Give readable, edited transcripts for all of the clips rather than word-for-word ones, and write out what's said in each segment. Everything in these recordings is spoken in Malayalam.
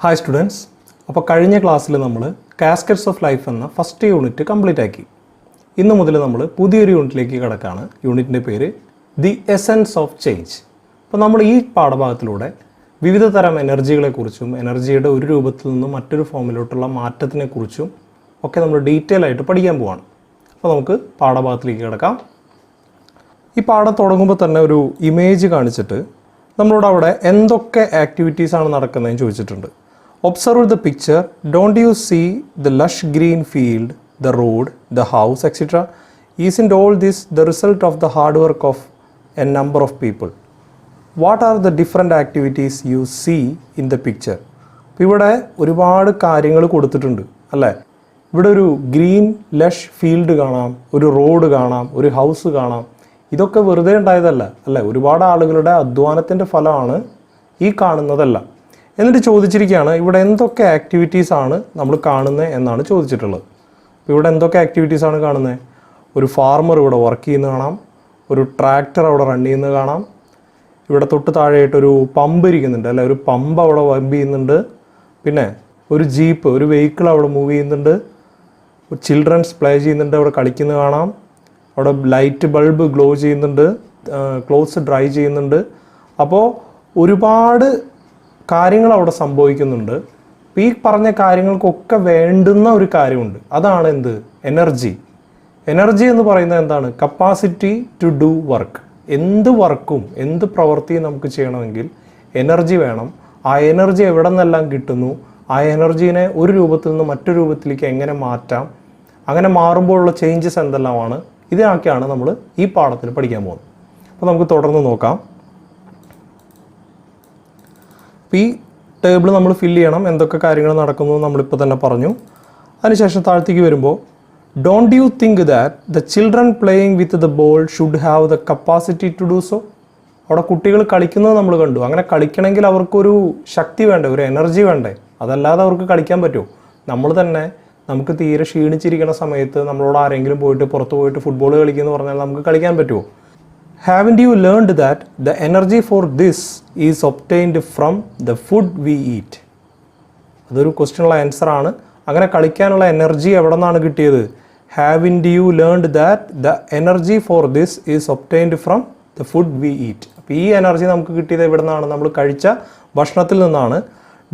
ഹായ് സ്റ്റുഡൻസ്, അപ്പോൾ കഴിഞ്ഞ ക്ലാസ്സിൽ നമ്മൾ കാസ്കറ്റ്സ് ഓഫ് ലൈഫ് എന്ന ഫസ്റ്റ് യൂണിറ്റ് കംപ്ലീറ്റ് ആക്കി. ഇന്ന് മുതൽ നമ്മൾ പുതിയൊരു യൂണിറ്റിലേക്ക് കിടക്കുകയാണ്. യൂണിറ്റിൻ്റെ പേര് ദി എസൻസ് ഓഫ് ചേഞ്ച്. അപ്പോൾ നമ്മൾ ഈ പാഠഭാഗത്തിലൂടെ വിവിധ തരം എനർജികളെക്കുറിച്ചും എനർജിയുടെ ഒരു രൂപത്തിൽ നിന്നും മറ്റൊരു ഫോമിലോട്ടുള്ള മാറ്റത്തിനെക്കുറിച്ചും ഒക്കെ നമ്മൾ ഡീറ്റെയിൽ ആയിട്ട് പഠിക്കാൻ പോവാണ്. അപ്പോൾ നമുക്ക് പാഠഭാഗത്തിലേക്ക് കിടക്കാം. ഈ പാഠം തുടങ്ങുമ്പോൾ തന്നെ ഒരു ഇമേജ് കാണിച്ചിട്ട് നമ്മളോട് അവിടെ എന്തൊക്കെ ആക്ടിവിറ്റീസാണ് നടക്കുന്നതെന്ന് ചോദിച്ചിട്ടുണ്ട്. Observe the picture. Don't you see the lush green field, the road, the house, etcetera? Isn't all this the result of the hard work of a number of people? What are the different activities you see in the picture? അപ്പോൾ ഇവിടെ ഒരുപാട് കാര്യങ്ങൾ കൊടുത്തിട്ടുണ്ട് അല്ലേ. ഇവിടെ ഒരു ഗ്രീൻ ലഷ് ഫീൽഡ് കാണാം, ഒരു റോഡ് കാണാം, ഒരു ഹൗസ് കാണാം. ഇതൊക്കെ വെറുതെ ഉണ്ടായതല്ല അല്ലേ, ഒരുപാട് ആളുകളുടെ അധ്വാനത്തിൻ്റെ ഫലമാണ് ഈ കാണുന്നതല്ല. എന്നിട്ട് ചോദിച്ചിരിക്കുകയാണ് ഇവിടെ എന്തൊക്കെ ആക്ടിവിറ്റീസാണ് നമ്മൾ കാണുന്നത് എന്നാണ് ചോദിച്ചിട്ടുള്ളത്. അപ്പോൾ ഇവിടെ എന്തൊക്കെ ആക്ടിവിറ്റീസാണ് കാണുന്നത്? ഒരു ഫാർമർ ഇവിടെ വർക്ക് ചെയ്യുന്നത് കാണാം, ഒരു ട്രാക്ടർ അവിടെ റൺ ചെയ്യുന്നത് കാണാം, ഇവിടെ തൊട്ട് താഴെയായിട്ടൊരു പമ്പ് ഇരിക്കുന്നുണ്ട് അല്ലേ, ഒരു പമ്പ് അവിടെ പമ്പ് ചെയ്യുന്നുണ്ട്, പിന്നെ ഒരു ജീപ്പ്, ഒരു വെഹിക്കിൾ അവിടെ മൂവ് ചെയ്യുന്നുണ്ട്, ചിൽഡ്രൻസ് പ്ലേ ചെയ്യുന്നുണ്ട്, അവിടെ കളിക്കുന്നത് കാണാം, അവിടെ ലൈറ്റ് ബൾബ് ഗ്ലോ ചെയ്യുന്നുണ്ട്, ക്ലോത്ത്സ് ഡ്രൈ ചെയ്യുന്നുണ്ട്. അപ്പോൾ ഒരുപാട് കാര്യങ്ങൾ അവിടെ സംഭവിക്കുന്നുണ്ട്. ഈ പറഞ്ഞ കാര്യങ്ങൾക്കൊക്കെ വേണ്ടുന്ന ഒരു കാര്യമുണ്ട്, അതാണ് എന്ത്? എനർജി. എനർജി എന്ന് പറയുന്നത് എന്താണ്? Capacity to do work. എന്ത് വർക്കും എന്ത് പ്രവൃത്തിയും നമുക്ക് ചെയ്യണമെങ്കിൽ എനർജി വേണം. ആ എനർജി എവിടെ നിന്നെല്ലാം കിട്ടുന്നു, ആ എനർജീനെ ഒരു രൂപത്തിൽ നിന്ന് മറ്റൊരു രൂപത്തിലേക്ക് എങ്ങനെ മാറ്റാം, അങ്ങനെ മാറുമ്പോഴുള്ള ചേഞ്ചസ് എന്തെല്ലാമാണ്, ഇതിനൊക്കെയാണ് നമ്മൾ ഈ പാഠത്തിൽ പഠിക്കാൻ പോകുന്നത്. അപ്പോൾ നമുക്ക് തുടർന്ന് നോക്കാം. ഈ ടേബിൾ നമ്മൾ ഫില്ല് ചെയ്യണം. എന്തൊക്കെ കാര്യങ്ങൾ നടക്കുന്നു നമ്മളിപ്പോൾ തന്നെ പറഞ്ഞു. അതിനുശേഷം താഴത്തേക്ക് വരുമ്പോൾ don't you think that the children playing with the ball should have the capacity to do so? അവിടെ കുട്ടികൾ കളിക്കുന്നത് നമ്മൾ കണ്ടു. അങ്ങനെ കളിക്കണമെങ്കിൽ അവർക്കൊരു ശക്തി വേണ്ടേ, ഒരു എനർജി വേണ്ടേ? അതല്ലാതെ അവർക്ക് കളിക്കാൻ പറ്റുമോ? നമ്മൾ തന്നെ നമുക്ക് തീരെ ക്ഷീണിച്ചിരിക്കുന്ന സമയത്ത് നമ്മളോട് ആരെങ്കിലും പോയിട്ട് പുറത്ത് പോയിട്ട് ഫുട്ബോൾ കളിക്കുമെന്ന് പറഞ്ഞാൽ നമുക്ക് കളിക്കാൻ പറ്റുമോ? Haven't you learned that the energy for this is obtained from the food we eat? അതൊരു ക്വസ്റ്റ്യനുള്ള ആൻസറാണ്. അങ്ങനെ കളിക്കാനുള്ള എനർജി എവിടെ നിന്നാണ് കിട്ടിയത്? Haven't you learned that the energy for this is obtained from the food we eat? അപ്പോൾ ഈ എനർജി നമുക്ക് കിട്ടിയത് എവിടെ നിന്നാണ്? നമ്മൾ കഴിച്ച ഭക്ഷണത്തിൽ നിന്നാണ്.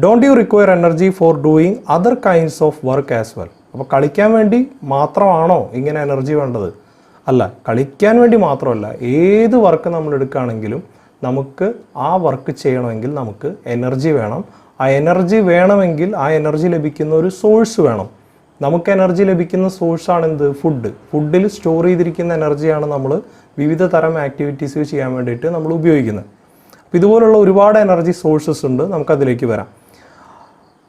Don't you require energy four doing other kinds of work as well? അപ്പോൾ കളിക്കാൻ വേണ്ടി മാത്രമാണോ ഇങ്ങനെ എനർജി വേണ്ടത്? അല്ല, കളിക്കാൻ വേണ്ടി മാത്രമല്ല, ഏത് വർക്ക് നമ്മൾ എടുക്കുകയാണെങ്കിലും നമുക്ക് ആ വർക്ക് ചെയ്യണമെങ്കിൽ നമുക്ക് എനർജി വേണം. ആ എനർജി വേണമെങ്കിൽ ആ എനർജി ലഭിക്കുന്ന ഒരു സോഴ്സ് വേണം. നമുക്ക് എനർജി ലഭിക്കുന്ന സോഴ്സാണ് എന്ത്? ഫുഡ്. ഫുഡിൽ സ്റ്റോർ ചെയ്തിരിക്കുന്ന എനർജിയാണ് നമ്മൾ വിവിധ തരം ആക്ടിവിറ്റീസ് ചെയ്യാൻ വേണ്ടിയിട്ട് നമ്മൾ ഉപയോഗിക്കുന്നത്. അപ്പോൾ ഇതുപോലുള്ള ഒരുപാട് എനർജി സോഴ്സസ് ഉണ്ട്. നമുക്കതിലേക്ക് വരാം.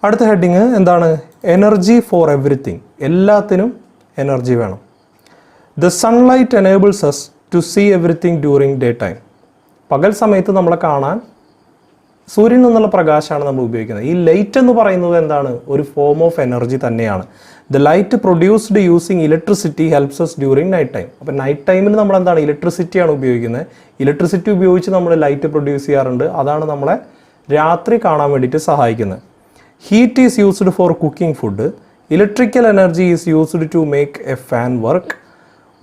അടുത്ത ഹെഡിങ് എന്താണ്? Energy for everything. എല്ലാത്തിനും എനർജി വേണം. The sunlight enables us to see everything during day time. പകൽ സമയത്ത് നമ്മളെ കാണാൻ സൂര്യനിൽ നിന്നുള്ള പ്രകാശമാണ് നമ്മൾ ഉപയോഗിക്കുന്നത്. ഈ ലൈറ്റ് എന്ന് പറയുന്നത് എന്താണ്? ഒരു ഫോം ഓഫ് എനർജി തന്നെയാണ്. The light produced using electricity helps us during night time. അപ്പോൾ നൈറ്റ് ടൈമിൽ നമ്മൾ എന്താണ്? ഇലക്ട്രിസിറ്റിയാണ് ഉപയോഗിക്കുന്നത്. ഇലക്ട്രിസിറ്റി ഉപയോഗിച്ച് നമ്മൾ ലൈറ്റ് പ്രൊഡ്യൂസ് ചെയ്യാറുണ്ട്. അതാണ് നമ്മളെ രാത്രി കാണാൻ വേണ്ടിയിട്ട് സഹായിക്കുന്നത്. Heat is used for cooking food. Electrical energy is used to make a fan work.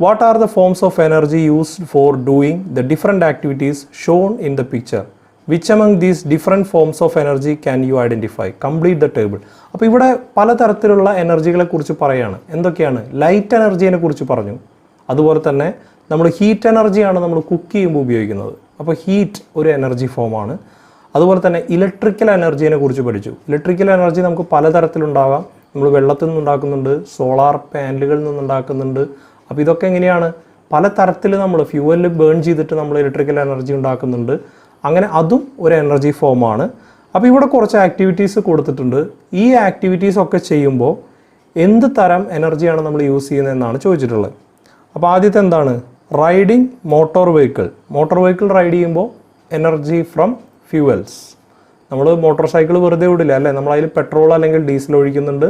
What are the forms of energy used for doing the different activities shown in the picture? Which among these different forms of energy can you identify? Complete the table. അപ്പോൾ ഇവിടെ പലതരത്തിലുള്ള എനർജികളെ കുറിച്ച് പറയുകയാണ്. എന്തൊക്കെയാണ്? ലൈറ്റ് എനർജിയെ കുറിച്ച് പറഞ്ഞു. അതുപോലെ തന്നെ നമ്മൾ ഹീറ്റ് എനർജിയാണ് നമ്മൾ കുക്ക് ചെയ്യുമ്പോൾ ഉപയോഗിക്കുന്നത്. അപ്പോൾ ഹീറ്റ് ഒരു എനർജി ഫോമാണ്. അതുപോലെ തന്നെ ഇലക്ട്രിക്കൽ എനർജിയെ കുറിച്ച് പഠിച്ചു. ഇലക്ട്രിക്കൽ എനർജി നമുക്ക് പലതരത്തിലുണ്ടാകാം. നമ്മൾ വെള്ളത്തിൽ നിന്നുണ്ടാക്കുന്നുണ്ട്, സോളാർ പാനലുകളിൽ നിന്നുണ്ടാക്കുന്നുണ്ട്. അപ്പോൾ ഇതൊക്കെ എങ്ങനെയാണ്? പലതരത്തിൽ നമ്മൾ ഫ്യൂവലിൽ ബേൺ ചെയ്തിട്ട് നമ്മൾ ഇലക്ട്രിക്കൽ എനർജി ഉണ്ടാക്കുന്നുണ്ട്. അങ്ങനെ അതും ഒരു എനർജി ഫോമാണ്. അപ്പോൾ ഇവിടെ കുറച്ച് ആക്ടിവിറ്റീസ് കൊടുത്തിട്ടുണ്ട്. ഈ ആക്ടിവിറ്റീസ് ഒക്കെ ചെയ്യുമ്പോൾ എന്ത് തരം എനർജിയാണ് നമ്മൾ യൂസ് ചെയ്യുന്നതെന്നാണ് ചോദിച്ചിട്ടുള്ളത്. അപ്പോൾ ആദ്യത്തെ എന്താണ്? Riding motor vehicle. Motor vehicle ride ചെയ്യുമ്പോൾ എനർജി ഫ്രം ഫ്യൂവൽസ്. നമ്മൾ മോട്ടോർ സൈക്കിൾ വെറുതെ വിടില്ല അല്ലേ, നമ്മളതിൽ പെട്രോൾ അല്ലെങ്കിൽ ഡീസൽ ഒഴിക്കുന്നുണ്ട്.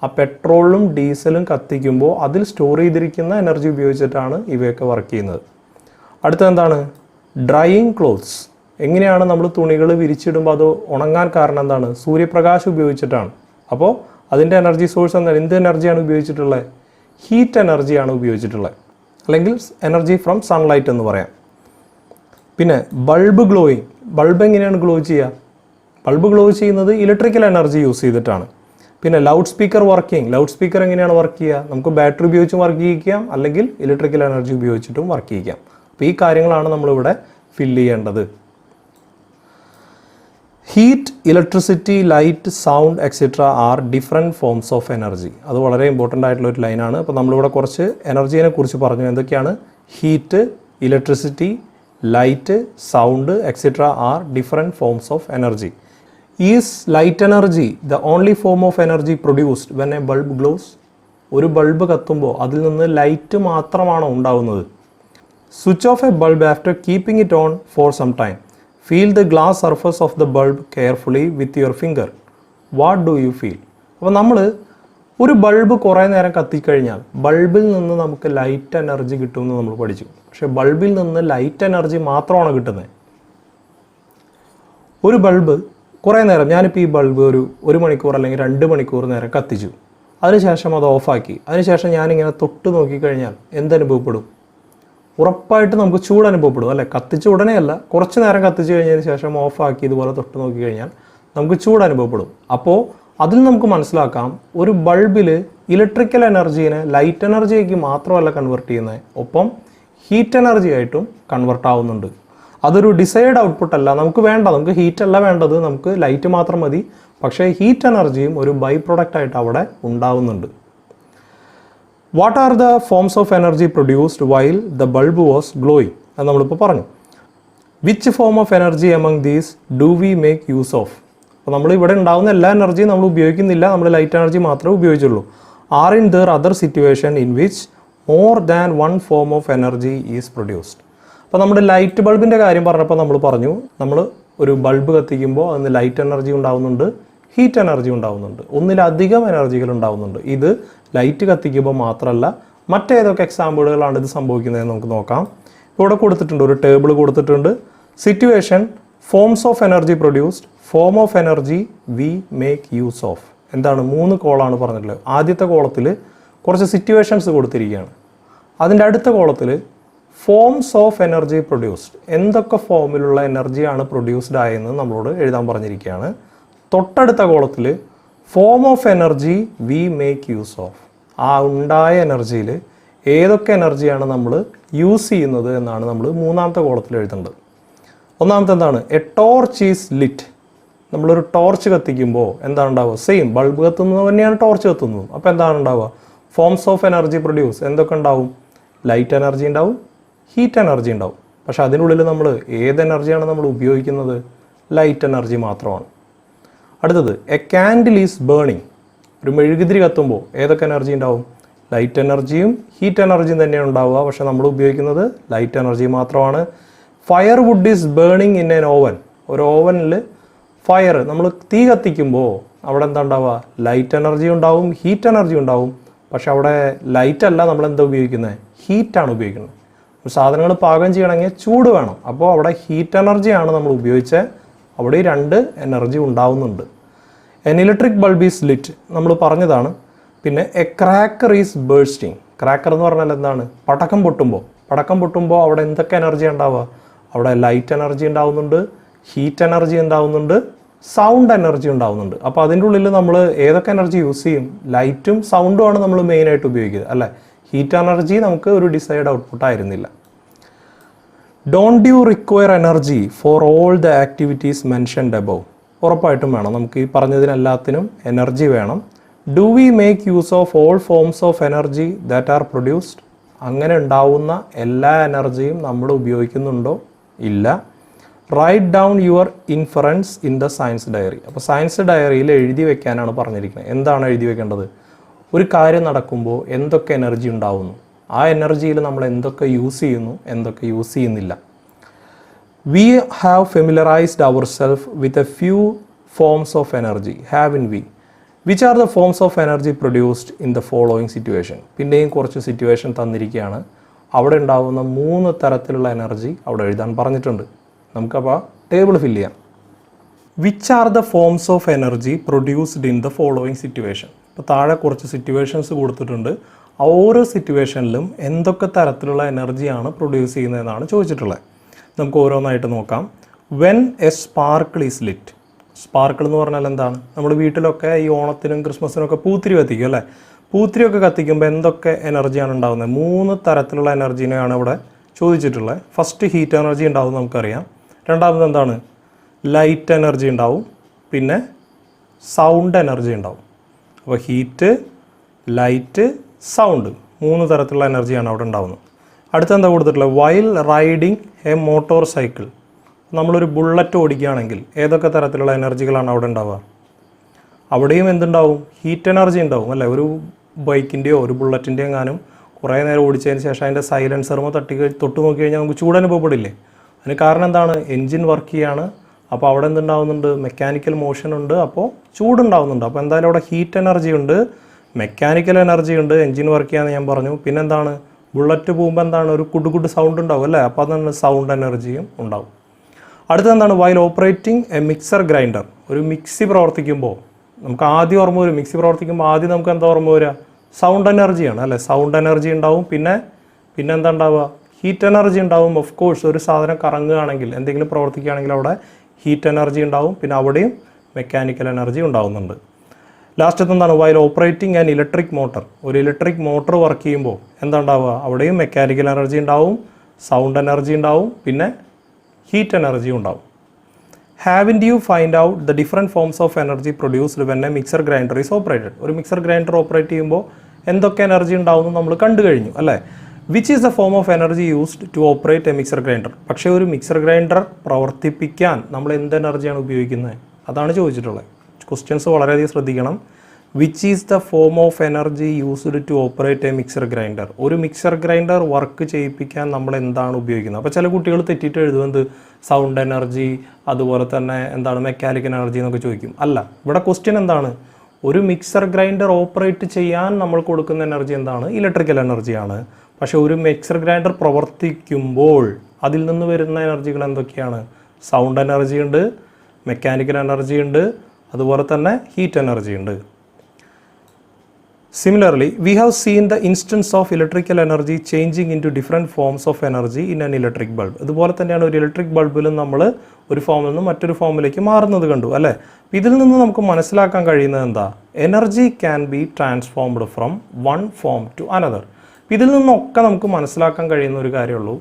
ആ പെട്രോളും ഡീസലും കത്തിക്കുമ്പോൾ അതിൽ സ്റ്റോർ ചെയ്തിരിക്കുന്ന എനർജി ഉപയോഗിച്ചിട്ടാണ് ഇവയൊക്കെ വർക്ക് ചെയ്യുന്നത്. അടുത്ത എന്താണ്? Drying clothes. എങ്ങനെയാണ് നമ്മൾ തുണികൾ വിരിച്ചിടുമ്പോൾ അത് ഉണങ്ങാൻ കാരണം എന്താണ്? സൂര്യപ്രകാശം ഉപയോഗിച്ചിട്ടാണ്. അപ്പോൾ അതിൻ്റെ എനർജി സോഴ്സ് എന്താണ്? എന്ത് എനർജിയാണ് ഉപയോഗിച്ചിട്ടുള്ളത്? ഹീറ്റ് എനർജിയാണ് ഉപയോഗിച്ചിട്ടുള്ളത്, അല്ലെങ്കിൽ എനർജി ഫ്രം സൺലൈറ്റ് എന്ന് പറയാം. പിന്നെ ബൾബ് ഗ്ലോയിങ്. ബൾബ് എങ്ങനെയാണ് ഗ്ലോ ചെയ്യുക? ബൾബ് ഗ്ലോ ചെയ്യുന്നത് ഇലക്ട്രിക്കൽ എനർജി യൂസ് ചെയ്തിട്ടാണ്. പിന്നെ loud speaker working. Loud speaker എങ്ങനെയാണ് വർക്ക് ചെയ്യുക? നമുക്ക് ബാറ്ററി ഉപയോഗിച്ചും വർക്ക് ചെയ്യിക്കാം, അല്ലെങ്കിൽ ഇലക്ട്രിക്കൽ എനർജി ഉപയോഗിച്ചിട്ടും വർക്ക് ചെയ്യിക്കാം. അപ്പോൾ ഈ കാര്യങ്ങളാണ് നമ്മളിവിടെ ഫില്ല് ചെയ്യേണ്ടത്. Heat, electricity, light, sound etcetera are different forms of energy. അത് വളരെ ഇമ്പോർട്ടൻ്റ് ആയിട്ടുള്ള ഒരു ലൈനാണ്. അപ്പോൾ നമ്മളിവിടെ കുറച്ച് എനർജീനെ കുറിച്ച് പറഞ്ഞു. എന്തൊക്കെയാണ്? Heat, electricity, light, sound etcetera are different forms of energy. Is light energy the only form of energy produced when a bulb glows? ഒരു ബൾബ് കത്തുമ്പോൾ അതിൽ നിന്ന് ലൈറ്റ് മാത്രമാണോ ഉണ്ടാവുന്നത്? Switch off a bulb after keeping it on for some time. Feel the glass surface of the bulb carefully with your finger. What do you feel? അപ്പോൾ നമ്മൾ ഒരു ബൾബ് കുറേ നേരം കത്തിക്കഴിഞ്ഞാൽ ബൾബിൽ നിന്ന് നമുക്ക് ലൈറ്റ് എനർജി കിട്ടുമെന്ന് നമ്മൾ പഠിച്ചു. പക്ഷേ ബൾബിൽ നിന്ന് ലൈറ്റ് എനർജി മാത്രമാണ് കിട്ടുന്നത്. ഒരു ബൾബ് കുറേ നേരം, ഞാനിപ്പോൾ ഈ ബൾബ് ഒരു മണിക്കൂർ അല്ലെങ്കിൽ 2 മണിക്കൂർ നേരം കത്തിച്ചു. അതിനുശേഷം അത് ഓഫാക്കി. അതിനുശേഷം ഞാനിങ്ങനെ തൊട്ട് നോക്കിക്കഴിഞ്ഞാൽ എന്തനുഭവപ്പെടും? ഉറപ്പായിട്ട് നമുക്ക് ചൂട് അനുഭവപ്പെടും അല്ലേ? കത്തിച്ച ഉടനെയല്ല, കുറച്ച് നേരം കത്തിച്ച് കഴിഞ്ഞതിന് ശേഷം ഓഫാക്കി ഇതുപോലെ തൊട്ട് നോക്കിക്കഴിഞ്ഞാൽ നമുക്ക് ചൂട് അനുഭവപ്പെടും. അപ്പോൾ അതിൽ നമുക്ക് മനസ്സിലാക്കാം, ഒരു ബൾബിൽ ഇലക്ട്രിക്കൽ എനർജീനെ ലൈറ്റ് എനർജിയേക്ക് മാത്രമല്ല കൺവെർട്ട് ചെയ്യുന്നത്, ഒപ്പം ഹീറ്റ് എനർജി ആയിട്ടും കൺവെർട്ട് ആവുന്നുണ്ട്. അതൊരു ഡിസൈഡ് ഔട്ട്പുട്ട് അല്ല നമുക്ക് വേണ്ട. നമുക്ക് ഹീറ്റ് അല്ല വേണ്ടത്, നമുക്ക് ലൈറ്റ് മാത്രം മതി. പക്ഷേ ഹീറ്റ് എനർജിയും ഒരു ബൈ പ്രൊഡക്റ്റ് ആയിട്ട് അവിടെ ഉണ്ടാവുന്നുണ്ട്. What are the forms of energy produced while the bulb was glowing? അത് നമ്മളിപ്പോൾ പറഞ്ഞു. Which form of energy among these do we make use of? അപ്പോൾ നമ്മൾ ഇവിടെ ഉണ്ടാകുന്ന എല്ലാ എനർജിയും നമ്മൾ ഉപയോഗിക്കുന്നില്ല, നമ്മൾ ലൈറ്റ് എനർജി മാത്രമേ ഉപയോഗിച്ചുള്ളൂ. Are in there other situation in which more than one form of energy is produced? അപ്പോൾ നമ്മുടെ ലൈറ്റ് ബൾബിൻ്റെ കാര്യം പറഞ്ഞപ്പോൾ നമ്മൾ പറഞ്ഞു, നമ്മൾ ഒരു ബൾബ് കത്തിക്കുമ്പോൾ അതിന് ലൈറ്റ് എനർജി ഉണ്ടാവുന്നുണ്ട്, ഹീറ്റ് എനർജി ഉണ്ടാവുന്നുണ്ട്, ഒന്നിലധികം എനർജികൾ ഉണ്ടാവുന്നുണ്ട്. ഇത് ലൈറ്റ് കത്തിക്കുമ്പോൾ മാത്രമല്ല, മറ്റേതൊക്കെ എക്സാമ്പിളുകളാണ് ഇത് സംഭവിക്കുന്നതെന്ന് നമുക്ക് നോക്കാം. ഇവിടെ കൊടുത്തിട്ടുണ്ട്, ഒരു ടേബിൾ കൊടുത്തിട്ടുണ്ട്. Situation, forms of energy produced, form of energy V make use of. എന്താണ്? 3 കോളാണ് പറഞ്ഞിട്ടുള്ളത്. ആദ്യത്തെ കോളത്തിൽ കുറച്ച് സിറ്റുവേഷൻസ് കൊടുത്തിരിക്കുകയാണ്. അതിൻ്റെ അടുത്ത കോളത്തിൽ ഫോംസ് ഓഫ് എനർജി പ്രൊഡ്യൂസ്ഡ്, എന്തൊക്കെ ഫോമിലുള്ള എനർജിയാണ് പ്രൊഡ്യൂസ്ഡ് ആയെന്ന് നമ്മളോട് എഴുതാൻ പറഞ്ഞിരിക്കുകയാണ്. തൊട്ടടുത്ത കോളത്തിൽ form of energy V make use of, ആ ഉണ്ടായ എനർജിയിൽ ഏതൊക്കെ എനർജിയാണ് നമ്മൾ യൂസ് ചെയ്യുന്നത് എന്നാണ് നമ്മൾ 3ാമത്തെ കോളത്തിൽ എഴുതേണ്ടത്. ഒന്നാമത്തെ എന്താണ്? A torch is lit. നമ്മളൊരു ടോർച്ച് കത്തിക്കുമ്പോൾ എന്താണ് ഉണ്ടാവുക? സെയിം ബൾബ് കത്തുന്നത് തന്നെയാണ് ടോർച്ച് കത്തുന്നത്. അപ്പോൾ എന്താണ് ഉണ്ടാവുക? ഫോംസ് ഓഫ് എനർജി പ്രൊഡ്യൂസ്, എന്തൊക്കെ ഉണ്ടാവും? ലൈറ്റ് എനർജി ഉണ്ടാവും, ഹീറ്റ് എനർജി ഉണ്ടാവും. പക്ഷെ അതിനുള്ളിൽ നമ്മൾ ഏത് എനർജിയാണ് നമ്മൾ ഉപയോഗിക്കുന്നത്? ലൈറ്റ് എനർജി മാത്രമാണ്. അടുത്തത്, എ കാൻഡിൽ ഈസ് ബേണിങ്. ഒരു മെഴുകുതിരി കത്തുമ്പോൾ ഏതൊക്കെ എനർജി ഉണ്ടാവും? ലൈറ്റ് എനർജിയും ഹീറ്റ് എനർജിയും തന്നെയാണ് ഉണ്ടാവുക. പക്ഷെ നമ്മൾ ഉപയോഗിക്കുന്നത് ലൈറ്റ് എനർജി മാത്രമാണ്. Firewood is burning in an oven. ഒരു ഓവനിൽ ഫയർ, നമ്മൾ തീ കത്തിക്കുമ്പോൾ അവിടെ എന്താ ഉണ്ടാവുക? ലൈറ്റ് എനർജി ഉണ്ടാവും, ഹീറ്റ് എനർജി ഉണ്ടാവും. പക്ഷെ അവിടെ ലൈറ്റ് അല്ല, നമ്മൾ എന്താ ഉപയോഗിക്കുന്നത്? ഹീറ്റാണ് ഉപയോഗിക്കുന്നത്. സാധനങ്ങൾ പാകം ചെയ്യണമെങ്കിൽ ചൂട് വേണം. അപ്പോൾ അവിടെ ഹീറ്റ് എനർജിയാണ് നമ്മൾ ഉപയോഗിച്ചത്. അവിടെ 2 എനർജി ഉണ്ടാവുന്നുണ്ട്. N electric bulb is lit നമ്മൾ പറഞ്ഞതാണ്. പിന്നെ എ ക്രാക്കർ ഈസ് ബേഴ്സ്റ്റിംഗ്. ക്രാക്കർ എന്ന് പറഞ്ഞാൽ എന്താണ്? പടക്കം പൊട്ടുമ്പോൾ അവിടെ എന്തൊക്കെ എനർജി ഉണ്ടാവുക? അവിടെ ലൈറ്റ് എനർജി ഉണ്ടാവുന്നുണ്ട്, ഹീറ്റ് എനർജി ഉണ്ടാവുന്നുണ്ട്, സൗണ്ട് എനർജി ഉണ്ടാവുന്നുണ്ട്. അപ്പോൾ അതിൻ്റെ ഉള്ളിൽ നമ്മൾ ഏതൊക്കെ എനർജി യൂസ് ചെയ്യും? ലൈറ്റും സൗണ്ടുമാണ് നമ്മൾ മെയിനായിട്ട് ഉപയോഗിക്കുന്നത് അല്ലേ? ഹീറ്റ് എനർജി നമുക്ക് ഒരു ഡിസൈഡ് ഔട്ട്പുട്ട് ആയിരുന്നില്ല. Don't you require energy for all the activities mentioned above? ഉറപ്പായിട്ടും വേണം. നമുക്ക് ഈ പറഞ്ഞതിനെല്ലാത്തിനും എനർജി വേണം. Do we make use of all forms of energy that are produced? അങ്ങനെ ഉണ്ടാവുന്ന എല്ലാ എനർജിയും നമ്മൾ ഉപയോഗിക്കുന്നുണ്ടോ? ഇല്ല. Write down your inference in the science diary. അപ്പോൾ സയൻസ് ഡയറിയിൽ എഴുതി വെക്കാനാണ് പറഞ്ഞിരിക്കുന്നത്. എന്താണ് എഴുതി വെക്കേണ്ടത്? ഒരു കാര്യം നടക്കുമ്പോൾ എന്തൊക്കെ എനർജി ഉണ്ടാവുന്നു, ആ എനർജിയിൽ നമ്മൾ എന്തൊക്കെ യൂസ് ചെയ്യുന്നു, എന്തൊക്കെ യൂസ് ചെയ്യുന്നില്ല. We have familiarised our self with a few forms of energy, have in we. Which are the forms of energy produced in the following situation? പിന്നെയും കുറച്ച് സിറ്റുവേഷൻ തന്നിരിക്കുകയാണ്. അവിടെ ഉണ്ടാകുന്ന 3 തരത്തിലുള്ള എനർജി അവിടെ എഴുതാൻ പറഞ്ഞിട്ടുണ്ട്. നമുക്കപ്പോൾ ടേബിൾ ഫില്ല് ചെയ്യാം. Which are the forms of energy produced in the following situation. ഇപ്പോൾ താഴെ കുറച്ച് സിറ്റുവേഷൻസ് കൊടുത്തിട്ടുണ്ട്. ആ ഓരോ സിറ്റുവേഷനിലും എന്തൊക്കെ തരത്തിലുള്ള എനർജിയാണ് പ്രൊഡ്യൂസ് ചെയ്യുന്നതെന്നാണ് ചോദിച്ചിട്ടുള്ളത്. നമുക്ക് ഓരോന്നായിട്ട് നോക്കാം. When A sparkle is lit. Sparkle എന്ന് പറഞ്ഞാൽ എന്താണ്? നമ്മുടെ വീട്ടിലൊക്കെ ഈ ഓണത്തിനും ക്രിസ്മസിനും ഒക്കെ പൂത്തിരി കത്തിക്കും അല്ലേ? പൂത്തിരിയൊക്കെ കത്തിക്കുമ്പോൾ എന്തൊക്കെ എനർജിയാണ് ഉണ്ടാകുന്നത്? 3 തരത്തിലുള്ള എനർജീനെയാണ് ഇവിടെ ചോദിച്ചിട്ടുള്ളത്. ഫസ്റ്റ് ഹീറ്റ് എനർജി ഉണ്ടാവും, നമുക്കറിയാം. രണ്ടാമത് എന്താണ്? ലൈറ്റ് എനർജി ഉണ്ടാവും. പിന്നെ സൗണ്ട് എനർജി ഉണ്ടാവും. അപ്പോൾ ഹീറ്റ്, ലൈറ്റ്, സൗണ്ട് 3 തരത്തിലുള്ള എനർജിയാണ് അവിടെ ഉണ്ടാവുന്നത്. അടുത്തെന്താ കൊടുത്തിട്ടുള്ളത്? While riding A motor cycle. നമ്മളൊരു ബുള്ളറ്റ് ഓടിക്കുകയാണെങ്കിൽ ഏതൊക്കെ തരത്തിലുള്ള എനർജികളാണ് അവിടെ ഉണ്ടാവുക? അവിടെയും എന്തുണ്ടാവും? ഹീറ്റ് എനർജി ഉണ്ടാവും അല്ലേ? ഒരു ബൈക്കിൻ്റെയോ ഒരു ബുള്ളറ്റിൻ്റെയോ എങ്ങാനും കുറേ നേരം ഓടിച്ചതിന് ശേഷം അതിൻ്റെ സൈലൻസറുമ്പോൾ തൊട്ട് നോക്കി കഴിഞ്ഞാൽ നമുക്ക് ചൂടനുഭവപ്പെടില്ലേ? അതിന് കാരണം എന്താണ്? എൻജിൻ വർക്ക് ചെയ്യാണ്. അപ്പോൾ അവിടെ എന്തുണ്ടാവുന്നുണ്ട്? മെക്കാനിക്കൽ മോഷൻ ഉണ്ട്. അപ്പോൾ ചൂടുണ്ടാവുന്നുണ്ട്. അപ്പോൾ എന്തായാലും അവിടെ ഹീറ്റ് എനർജി ഉണ്ട്, മെക്കാനിക്കൽ എനർജി ഉണ്ട്, എൻജിൻ വർക്ക് ചെയ്യാന്ന് ഞാൻ പറഞ്ഞു. പിന്നെന്താണ്? ബുള്ളറ്റ് പോകുമ്പോൾ എന്താണ്? ഒരു കുഡ് സൗണ്ട് ഉണ്ടാവും അല്ലേ? അപ്പോൾ അതാണ് സൗണ്ട് എനർജിയും ഉണ്ടാവും. അടുത്തെന്താണ്? While operating a mixer grinder. ഒരു മിക്സി പ്രവർത്തിക്കുമ്പോൾ നമുക്ക് ആദ്യം ഓർമ്മ വരും. മിക്സി പ്രവർത്തിക്കുമ്പോൾ ആദ്യം നമുക്ക് എന്താ ഓർമ്മ വരിക? സൗണ്ട് എനർജിയാണ് അല്ലേ? സൗണ്ട് എനർജി ഉണ്ടാവും. പിന്നെ എന്താ ഉണ്ടാവുക? ഹീറ്റ് എനർജി ഉണ്ടാവും. ഓഫ് കോഴ്സ് ഒരു സാധനം കറങ്ങുകയാണെങ്കിൽ, എന്തെങ്കിലും പ്രവർത്തിക്കുകയാണെങ്കിൽ അവിടെ ഹീറ്റ് എനർജി ഉണ്ടാവും. പിന്നെ അവിടെയും മെക്കാനിക്കൽ എനർജി ഉണ്ടാവുന്നുണ്ട്. ലാസ്റ്റത്തെ എന്താണ്? While operating an electric motor. ഒരു ഇലക്ട്രിക് മോട്ടർ വർക്ക് ചെയ്യുമ്പോൾ എന്താ ഉണ്ടാവുക? അവിടെയും മെക്കാനിക്കൽ എനർജി ഉണ്ടാവും, സൗണ്ട് എനർജി ഉണ്ടാവും, പിന്നെ ഹീറ്റ് എനർജി ഉണ്ടാവും. Haven't you find out the different forms of energy produced when a mixer grinder is operated. ഒരു മിക്സർ ഗ്രൈൻഡർ ഓപ്പറേറ്റ് ചെയ്യുമ്പോൾ എന്തൊക്കെ എനർജി ഉണ്ടാവുമെന്ന് നമ്മൾ കണ്ടു കഴിഞ്ഞു അല്ലേ? Which is the form of energy used to operate a mixer grinder. പക്ഷേ ഒരു മിക്സർ ഗ്രൈൻഡർ പ്രവർത്തിപ്പിക്കാൻ നമ്മൾ എന്ത് എനർജിയാണ് ഉപയോഗിക്കുന്നത്? അതാണ് ചോദിച്ചിട്ടുള്ളത്. ക്വസ്റ്റ്യൻസ് വളരെയധികം ശ്രദ്ധിക്കണം. Which is the form of energy used to operate a mixer grinder. ഒരു മിക്സർ ഗ്രൈൻഡർ വർക്ക് ചെയ്യിപ്പിക്കാൻ നമ്മൾ എന്താണ് ഉപയോഗിക്കുന്നത്? അപ്പോൾ ചില കുട്ടികൾ തെറ്റിയിട്ട് എഴുതുന്നത് സൗണ്ട് എനർജി, അതുപോലെ തന്നെ എന്താണ് മെക്കാനിക്കൽ എനർജി എന്നൊക്കെ ചോദിക്കും. അല്ല, ഇവിടെ ക്വസ്റ്റ്യൻ എന്താണ്? ഒരു മിക്സർ ഗ്രൈൻഡർ ഓപ്പറേറ്റ് ചെയ്യാൻ നമ്മൾ കൊടുക്കുന്ന എനർജി എന്താണ്? ഇലക്ട്രിക്കൽ എനർജിയാണ്. പക്ഷേ ഒരു മിക്സർ ഗ്രൈൻഡർ പ്രവർത്തിക്കുമ്പോൾ അതിൽ നിന്ന് വരുന്ന എനർജികൾ എന്തൊക്കെയാണ്? സൗണ്ട് എനർജി ഉണ്ട്, മെക്കാനിക്കൽ എനർജി ഉണ്ട്, അതുപോലെ തന്നെ ഹീറ്റ് എനർജി ഉണ്ട്. Similarly, we have seen the instance of electrical energy changing into different forms of energy in an electric bulb. അതുപോലെ തന്നെയാണ് ഒരു ഇലക്ട്രിക് ബൾബിലും നമ്മൾ ഒരു ഫോമിൽ നിന്ന് മറ്റൊരു ഫോമിലേക്ക് മാറുന്നത് കണ്ടു അല്ലേ? ഇതിൽ നിന്ന് നമുക്ക് മനസ്സിലാക്കാൻ കഴിയുന്നത് എന്താ? Energy can be transformed from one form to another. ഇതിൽ നിന്നൊക്കെ നമുക്ക് മനസ്സിലാക്കാൻ കഴിയുന്ന ഒരു കാര്യമുള്ളൂ,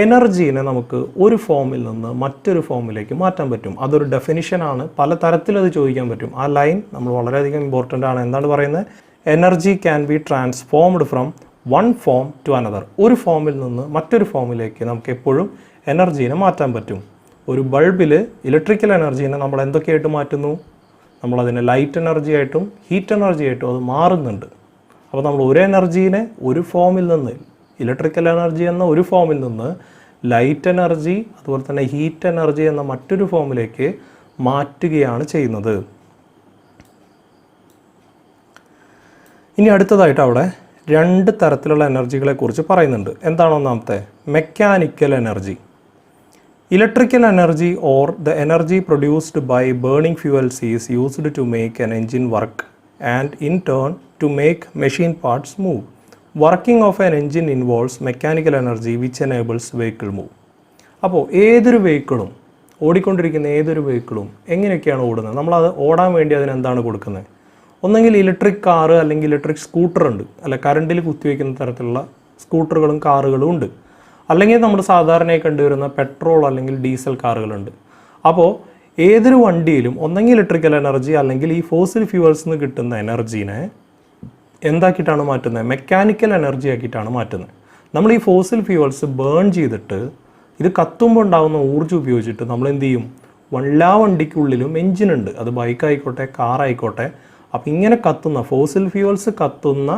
എനർജീനെ നമുക്ക് ഒരു ഫോമിൽ നിന്ന് മറ്റൊരു ഫോമിലേക്ക് മാറ്റാൻ പറ്റും. അതൊരു ഡെഫിനിഷനാണ്. പല തരത്തിലത് ചോദിക്കാൻ പറ്റും. ആ ലൈൻ നമ്മൾ വളരെയധികം ഇമ്പോർട്ടൻ്റ് ആണ്. എന്താണ് പറയുന്നത്? Energy can be transformed from one form to another. ഒരു ഫോമിൽ നിന്ന് മറ്റൊരു ഫോമിലേക്ക് നമുക്ക് എപ്പോഴും എനർജീനെ മാറ്റാൻ പറ്റും. ഒരു ബൾബിൽ ഇലക്ട്രിക്കൽ എനർജീനെ നമ്മൾ എന്തൊക്കെയായിട്ട് മാറ്റുന്നു? നമ്മളതിനെ ലൈറ്റ് എനർജി ആയിട്ടും ഹീറ്റ് എനർജി ആയിട്ടും അത് മാറുന്നുണ്ട്. അപ്പോൾ നമ്മൾ ഒരു എനർജീനെ ഒരു ഫോമിൽ നിന്ന്, ഇലക്ട്രിക്കൽ എനർജി എന്ന ഒരു ഫോമിൽ നിന്ന് ലൈറ്റ് എനർജി അതുപോലെ തന്നെ ഹീറ്റ് എനർജി എന്ന മറ്റൊരു ഫോമിലേക്ക് മാറ്റുകയാണ് ചെയ്യുന്നത്. ഇനി അടുത്തതായിട്ട് അവിടെ 2 തരത്തിലുള്ള എനർജികളെ കുറിച്ച് പറയുന്നുണ്ട്. എന്താണ് ഒന്നാമത്തെ? Mechanical energy. Electrical energy or the energy produced by burning fuels is used to make an engine work and in turn to make machine parts move. Working of an engine involves mechanical energy which enables vehicle move. അപ്പോൾ ഏതൊരു വെഹിക്കിളും, ഓടിക്കൊണ്ടിരിക്കുന്ന ഏതൊരു വെഹിക്കിളും എങ്ങനെയൊക്കെയാണ് ഓടുന്നത്? നമ്മളത് ഓടാൻ വേണ്ടി അതിനെന്താണ് കൊടുക്കുന്നത്? ഒന്നെങ്കിൽ ഇലക്ട്രിക് കാറ് അല്ലെങ്കിൽ ഇലക്ട്രിക് സ്കൂട്ടർ ഉണ്ട് അല്ല, കറണ്ടിൽ കുത്തിവെക്കുന്ന തരത്തിലുള്ള സ്കൂട്ടറുകളും കാറുകളും ഉണ്ട്. അല്ലെങ്കിൽ നമ്മൾ സാധാരണയായി കണ്ടുവരുന്ന പെട്രോൾ അല്ലെങ്കിൽ ഡീസൽ കാറുകളുണ്ട്. അപ്പോൾ ഏതൊരു വണ്ടിയിലും ഒന്നെങ്കിൽ ഇലക്ട്രിക്കൽ എനർജി അല്ലെങ്കിൽ ഈ ഫോസിൽ ഫ്യൂവൽസിൽ നിന്ന് കിട്ടുന്ന എനർജീനെ എന്താക്കിയിട്ടാണ് മാറ്റുന്നത്? മെക്കാനിക്കൽ എനർജി ആക്കിയിട്ടാണ് മാറ്റുന്നത്. നമ്മൾ ഈ ഫോസിൽ ഫ്യൂവൽസ് ബേൺ ചെയ്തിട്ട് ഇത് കത്തുമ്പോൾ ഉണ്ടാകുന്ന ഊർജ്ജം ഉപയോഗിച്ചിട്ട് നമ്മൾ എന്ത് ചെയ്യും? എല്ലാ വണ്ടിക്കുള്ളിലും എഞ്ചിനുണ്ട്, അത് ബൈക്കായിക്കോട്ടെ കാറായിക്കോട്ടെ. അപ്പം ഇങ്ങനെ കത്തുന്ന ഫോസിൽ ഫ്യൂവൽസ് കത്തുന്ന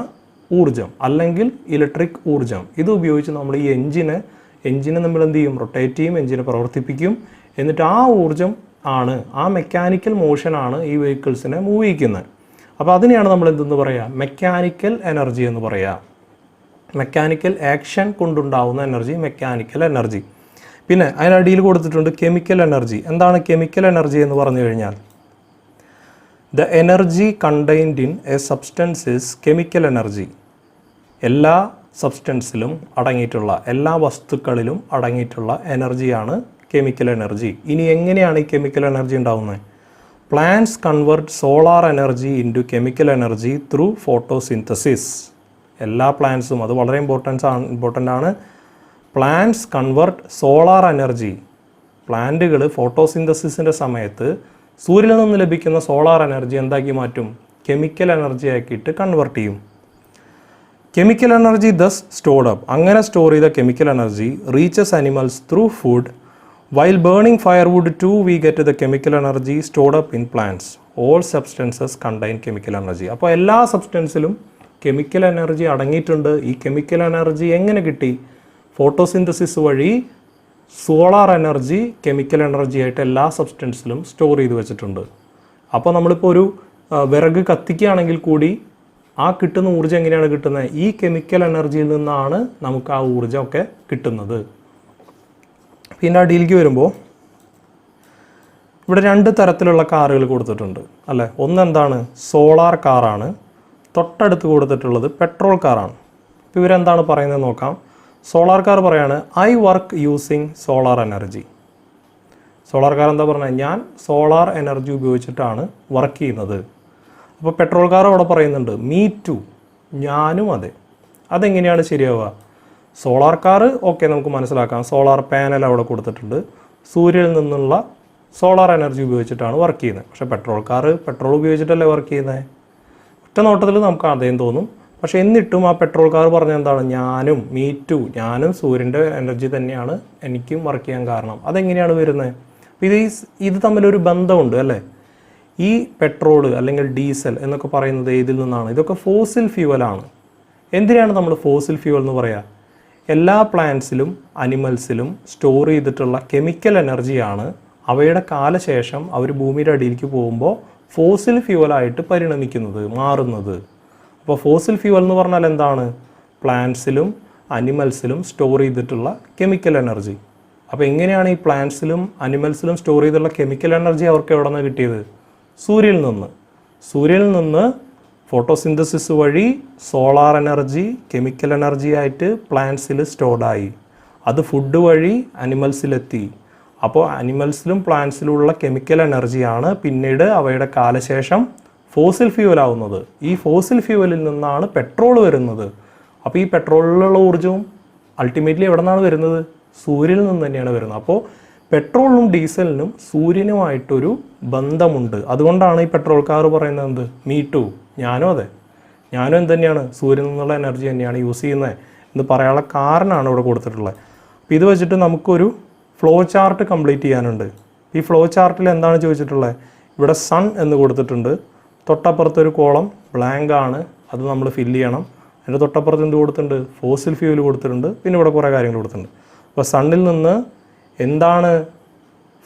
ഊർജ്ജം അല്ലെങ്കിൽ ഇലക്ട്രിക് ഊർജ്ജം ഇത് ഉപയോഗിച്ച് നമ്മൾ ഈ എഞ്ചിനെ നമ്മൾ എന്ത് ചെയ്യും? റൊട്ടേറ്റ് ചെയ്യും, എഞ്ചിനെ പ്രവർത്തിപ്പിക്കും. എന്നിട്ട് ആ ഊർജ്ജം ആണ്, ആ മെക്കാനിക്കൽ മോഷനാണ് ഈ വെഹിക്കിൾസിനെ മൂവ് ചെയ്യിക്കുന്നത്. അപ്പോൾ അതിനെയാണ് നമ്മൾ എന്തെന്ന് പറയുക? മെക്കാനിക്കൽ എനർജി എന്ന് പറയുക. മെക്കാനിക്കൽ ആക്ഷൻ കൊണ്ടുണ്ടാവുന്ന എനർജി മെക്കാനിക്കൽ എനർജി. പിന്നെ അതിനടിയിൽ കൊടുത്തിട്ടുണ്ട് കെമിക്കൽ എനർജി. എന്താണ് കെമിക്കൽ എനർജി എന്ന് പറഞ്ഞു കഴിഞ്ഞാൽ the energy contained in a substance is chemical energy. എല്ലാ സബ്സ്റ്റൻസിലും അടങ്ങിയിട്ടുള്ള, എല്ലാ വസ്തുക്കളിലും അടങ്ങിയിട്ടുള്ള എനർജിയാണ് കെമിക്കൽ എനർജി. ഇനി എങ്ങനെയാണ് ഈ കെമിക്കൽ എനർജി ഉണ്ടാകുന്നത്? Plants convert solar energy into chemical energy through photosynthesis. എല്ലാ പ്ലാന്റ്സും, അത് വളരെ ഇമ്പോർട്ടൻ്റ് ആണ്. Plants convert solar energy. പ്ലാന്റുകൾ ഫോട്ടോസിന്തസിസിൻ്റെ സമയത്ത് സൂര്യനിൽ നിന്ന് ലഭിക്കുന്ന സോളാർ എനർജി എന്താക്കി മാറ്റും? കെമിക്കൽ എനർജി ആക്കിയിട്ട് കൺവേർട്ട് ചെയ്യും. Chemical energy thus stored up. അങ്ങനെ സ്റ്റോർ ചെയ്ത chemical energy reaches animals through food. While burning firewood do we get the chemical energy stored up in plants. All substances contain chemical energy. അപ്പോൾ എല്ലാ സബ്സ്റ്റൻസിലും കെമിക്കൽ എനർജി അടങ്ങിയിട്ടുണ്ട്. ഈ കെമിക്കൽ എനർജി എങ്ങനെ കിട്ടി? ഫോട്ടോസിന്തസിസ് വഴി സോളാർ എനർജി കെമിക്കൽ എനർജി ആയിട്ട് എല്ലാ സബ്സ്റ്റൻസിലും സ്റ്റോർ ചെയ്ത് വെച്ചിട്ടുണ്ട്. അപ്പോൾ നമ്മളിപ്പോൾ ഒരു വിറക് കത്തിക്കുകയാണെങ്കിൽ കൂടി ആ കിട്ടുന്ന ഊർജ്ജം എങ്ങനെയാണ് കിട്ടുന്നത്? ഈ കെമിക്കൽ എനർജിയിൽ നിന്നാണ് നമുക്ക് ആ ഊർജ്ജമൊക്കെ കിട്ടുന്നത്. പിന്നെ അടിയിലേക്ക് വരുമ്പോൾ ഇവിടെ 2 തരത്തിലുള്ള കാറുകൾ കൊടുത്തിട്ടുണ്ട് അല്ലേ. ഒന്നെന്താണ്? സോളാർ കാറാണ്. തൊട്ടടുത്ത് കൊടുത്തിട്ടുള്ളത് പെട്രോൾ കാറാണ്. അപ്പോൾ ഇവരെന്താണ് പറയുന്നത് നോക്കാം. സോളാർ കാർ പറയാണ് I work using solar energy. Solar car എന്താ പറഞ്ഞത്? ഞാൻ സോളാർ എനർജി ഉപയോഗിച്ചിട്ടാണ് വർക്ക് ചെയ്യുന്നത്. അപ്പോൾ പെട്രോൾ കാർ അവിടെ പറയുന്നുണ്ട് മീ ടു, ഞാനും അതെ. അതെങ്ങനെയാണ് ശരിയാവുക? സോളാർ കാർ ഓക്കെ, നമുക്ക് മനസ്സിലാക്കാം. സോളാർ പാനൽ അവിടെ കൊടുത്തിട്ടുണ്ട്. സൂര്യനിൽ നിന്നുള്ള സോളാർ എനർജി ഉപയോഗിച്ചിട്ടാണ് വർക്ക് ചെയ്യുന്നത്. പക്ഷേ പെട്രോൾ കാർ പെട്രോൾ ഉപയോഗിച്ചിട്ടല്ലേ വർക്ക് ചെയ്യുന്നത്? ഒറ്റ നോട്ടത്തിൽ നമുക്ക് അതേം തോന്നും. പക്ഷേ എന്നിട്ടും ആ പെട്രോൾ കാർ പറഞ്ഞ എന്താണ്? ഞാനും, മീ ടു, ഞാനും സൂര്യൻ്റെ എനർജി തന്നെയാണ് എനിക്കും വർക്ക് ചെയ്യാൻ കാരണം. അതെങ്ങനെയാണ് വരുന്നത്? ഇത് തമ്മിലൊരു ബന്ധമുണ്ട് അല്ലേ. ഈ പെട്രോള് അല്ലെങ്കിൽ ഡീസൽ എന്നൊക്കെ പറയുന്നത് ഏതിൽ നിന്നാണ്? ഇതൊക്കെ ഫോസിൽ ഫ്യൂവലാണ്. എന്തിനാണ് നമ്മൾ ഫോസിൽ ഫ്യൂവൽ എന്ന് പറയുക? എല്ലാ പ്ലാന്റ്സിലും അനിമൽസിലും സ്റ്റോർ ചെയ്തിട്ടുള്ള കെമിക്കൽ എനർജിയാണ് അവയുടെ കാലശേഷം അവർ ഭൂമിയുടെ അടിയിലേക്ക് പോകുമ്പോൾ ഫോസിൽ ഫ്യൂവലായിട്ട് പരിണമിക്കുന്നത്, മാറുന്നത്. അപ്പോൾ ഫോസിൽ ഫ്യൂവൽ എന്ന് പറഞ്ഞാൽ എന്താണ്? പ്ലാന്റ്സിലും അനിമൽസിലും സ്റ്റോർ ചെയ്തിട്ടുള്ള കെമിക്കൽ എനർജി. അപ്പോൾ എങ്ങനെയാണ് ഈ പ്ലാന്റ്സിലും അനിമൽസിലും സ്റ്റോർ ചെയ്തിട്ടുള്ള കെമിക്കൽ എനർജി അവർക്ക് എവിടെ നിന്ന് കിട്ടിയത്? സൂര്യനിൽ നിന്ന്. സൂര്യനിൽ നിന്ന് ഫോട്ടോസിന്തസിസ് വഴി സോളാർ എനർജി കെമിക്കൽ എനർജി ആയിട്ട് പ്ലാന്റ്സിൽ സ്റ്റോർഡായി. അത് ഫുഡ് വഴി അനിമൽസിലെത്തി. അപ്പോൾ അനിമൽസിലും പ്ലാന്റ്സിലുള്ള കെമിക്കൽ എനർജിയാണ് പിന്നീട് അവയുടെ കാലശേഷം ഫോസിൽ ഫ്യൂവൽ ആവുന്നത്. ഈ ഫോസിൽ ഫ്യൂവലിൽ നിന്നാണ് പെട്രോൾ വരുന്നത്. അപ്പോൾ ഈ പെട്രോളിലുള്ള ഊർജ്ജവും അൾട്ടിമേറ്റ്ലി എവിടെ നിന്നാണ് വരുന്നത്? സൂര്യനിൽ നിന്ന് തന്നെയാണ് വരുന്നത്. അപ്പോൾ പെട്രോളിനും ഡീസലിനും സൂര്യനുമായിട്ടൊരു ബന്ധമുണ്ട്. അതുകൊണ്ടാണ് ഈ പെട്രോൾ കാർ പറയുന്നത് എന്ത്? മീ ടു, ഞാനും അതെ, ഞാനും എന്ത് തന്നെയാണ്? സൂര്യനിൽ നിന്നുള്ള എനർജി തന്നെയാണ് യൂസ് ചെയ്യുന്നത് എന്ന് പറയാനുള്ള കാരണമാണ് ഇവിടെ കൊടുത്തിട്ടുള്ളത്. അപ്പോൾ ഇത് വെച്ചിട്ട് നമുക്കൊരു ഫ്ലോ ചാർട്ട് കംപ്ലീറ്റ് ചെയ്യാനുണ്ട്. ഈ ഫ്ലോ ചാർട്ടിൽ എന്താണ് ചോദിച്ചിട്ടുള്ളത്? ഇവിടെ സൺ എന്ന് കൊടുത്തിട്ടുണ്ട്. തൊട്ടപ്പുറത്തൊരു കോളം ബ്ലാങ്ക് ആണ്, അത് നമ്മൾ ഫില്ല് ചെയ്യണം. അതിൻ്റെ തൊട്ടപ്പുറത്ത് എന്ത് കൊടുത്തിട്ടുണ്ട്? ഫോസിൽ ഫ്യൂവൽ കൊടുത്തിട്ടുണ്ട്. പിന്നെ ഇവിടെ കുറേ കാര്യങ്ങൾ കൊടുത്തിട്ടുണ്ട്. അപ്പോൾ സണ്ണിൽ നിന്ന് എന്താണ്?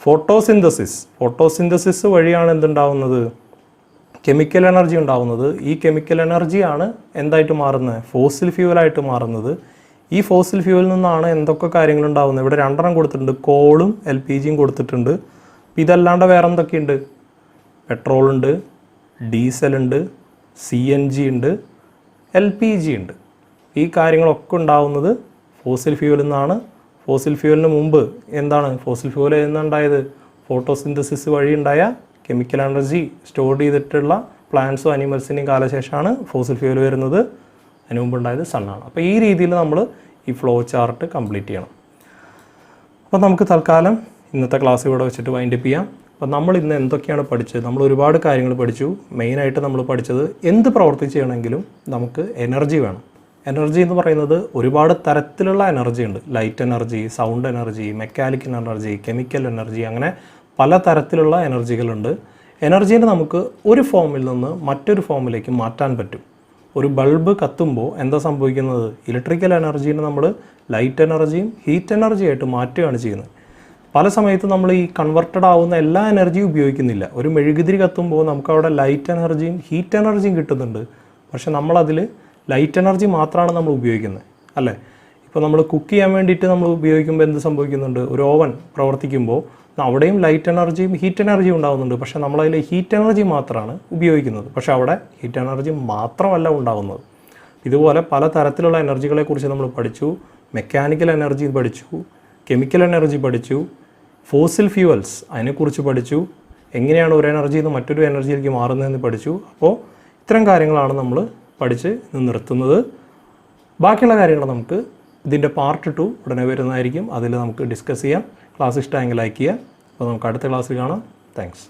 ഫോട്ടോസിന്തസിസ്. ഫോട്ടോസിന്തസിസ് വഴിയാണ് എന്തുണ്ടാവുന്നത്? കെമിക്കൽ എനർജി ഉണ്ടാവുന്നത്. ഈ കെമിക്കൽ എനർജിയാണ് എന്തായിട്ട് മാറുന്നത്? ഫോസിൽ ഫ്യൂവലായിട്ട് മാറുന്നത്. ഈ ഫോസിൽ ഫ്യൂവലിൽ നിന്നാണ് എന്തൊക്കെ കാര്യങ്ങളുണ്ടാവുന്നത്? ഇവിടെ 2 കൊടുത്തിട്ടുണ്ട്. കോളും LPGയും കൊടുത്തിട്ടുണ്ട്. ഇതല്ലാണ്ട് വേറെ എന്തൊക്കെയുണ്ട്? പെട്രോളുണ്ട്, ഡീസലുണ്ട്, CNG ഉണ്ട്, LPG ഉണ്ട്. ഈ കാര്യങ്ങളൊക്കെ ഉണ്ടാവുന്നത് ഫോസിൽ ഫ്യൂവലിൽ നിന്നാണ്. ഫോസിൽ ഫ്യൂവലിന് മുമ്പ് എന്താണ്? Fossil fuel എന്നുണ്ടായത്? ഫോട്ടോസിന്തസിസ് വഴി ഉണ്ടായ കെമിക്കൽ എനർജി സ്റ്റോർ ചെയ്തിട്ടുള്ള പ്ലാന്റ്സും അനിമൽസിൻ്റെയും കാലശേഷമാണ് ഫോസിൽ ഫ്യൂവൽ വരുന്നത്. അതിന് മുമ്പ് ഉണ്ടായത് സണ്ണാണ്. അപ്പോൾ ഈ രീതിയിൽ നമ്മൾ ഈ ഫ്ലോ ചാർട്ട് കംപ്ലീറ്റ് ചെയ്യണം. അപ്പോൾ നമുക്ക് തൽക്കാലം ഇന്നത്തെ ക്ലാസ് ഇവിടെ വെച്ചിട്ട് വൈൻഡപ്പ് ചെയ്യാം. അപ്പോൾ നമ്മൾ ഇന്ന് എന്തൊക്കെയാണ് പഠിച്ചത്? നമ്മൾ ഒരുപാട് കാര്യങ്ങൾ പഠിച്ചു. മെയിനായിട്ട് നമ്മൾ പഠിച്ചത് എന്ത് പ്രവൃത്തി ചെയ്യണമെങ്കിലും നമുക്ക് എനർജി വേണം. എനർജി എന്ന് പറയുന്നത് ഒരുപാട് തരത്തിലുള്ള എനർജി ഉണ്ട്. Light energy, sound energy, mechanical energy, chemical energy, അങ്ങനെ പല തരത്തിലുള്ള എനർജികളുണ്ട്. എനർജീനെ നമുക്ക് ഒരു ഫോമിൽ നിന്ന് മറ്റൊരു ഫോമിലേക്ക് മാറ്റാൻ പറ്റും. ഒരു ബൾബ് കത്തുമ്പോൾ എന്താ സംഭവിക്കുന്നത്? ഇലക്ട്രിക്കൽ എനർജീനെ നമ്മൾ ലൈറ്റ് എനർജിയും ഹീറ്റ് എനർജി ആയിട്ട് മാറ്റുകയാണ് ചെയ്യുന്നത്. പല സമയത്ത് നമ്മൾ ഈ കൺവെർട്ടഡ് ആവുന്ന എല്ലാ എനർജിയും ഉപയോഗിക്കുന്നില്ല. ഒരു മെഴുകുതിരി കത്തുമ്പോൾ നമുക്കവിടെ ലൈറ്റ് എനർജിയും ഹീറ്റ് എനർജിയും കിട്ടുന്നുണ്ട്. പക്ഷെ നമ്മളതിൽ ലൈറ്റ് എനർജി മാത്രമാണ് നമ്മൾ ഉപയോഗിക്കുന്നത് അല്ലേ. ഇപ്പോൾ നമ്മൾ കുക്ക് ചെയ്യാൻ വേണ്ടിയിട്ട് നമ്മൾ ഉപയോഗിക്കുമ്പോൾ എന്ത് സംഭവിക്കുന്നുണ്ട്, ഒരു ഓവൻ പ്രവർത്തിക്കുമ്പോൾ അവിടെയും ലൈറ്റ് എനർജിയും ഹീറ്റ് എനർജിയും ഉണ്ടാകുന്നുണ്ട്. പക്ഷേ നമ്മളതിൽ ഹീറ്റ് എനർജി മാത്രമാണ് ഉപയോഗിക്കുന്നത്. പക്ഷേ അവിടെ ഹീറ്റ് എനർജി മാത്രമല്ല ഉണ്ടാകുന്നത്. ഇതുപോലെ പല തരത്തിലുള്ള എനർജികളെക്കുറിച്ച് നമ്മൾ പഠിച്ചു. മെക്കാനിക്കൽ എനർജി പഠിച്ചു, കെമിക്കൽ എനർജി പഠിച്ചു, ഫോസിൽ ഫ്യൂവൽസ് അതിനെക്കുറിച്ച് പഠിച്ചു, എങ്ങനെയാണ് ഒരു എനർജിയിൽ നിന്ന് മറ്റൊരു എനർജിയിലേക്ക് മാറുന്നതെന്ന് പഠിച്ചു. അപ്പോൾ ഇത്തരം കാര്യങ്ങളാണ് നമ്മൾ പഠിച്ച് നിർത്തുന്നത്. ബാക്കിയുള്ള കാര്യങ്ങൾ നമുക്ക് ഇതിൻ്റെ പാർട്ട് 2 ഉടനെ വരുന്നതായിരിക്കും. അതിൽ നമുക്ക് ഡിസ്കസ് ചെയ്യാം. ക്ലാസ് ഇഷ്ടമെങ്കിൽ ലൈക്ക് ചെയ്യുക. അപ്പോൾ നമുക്ക് അടുത്ത ക്ലാസ്സിൽ കാണാം. താങ്ക്സ്.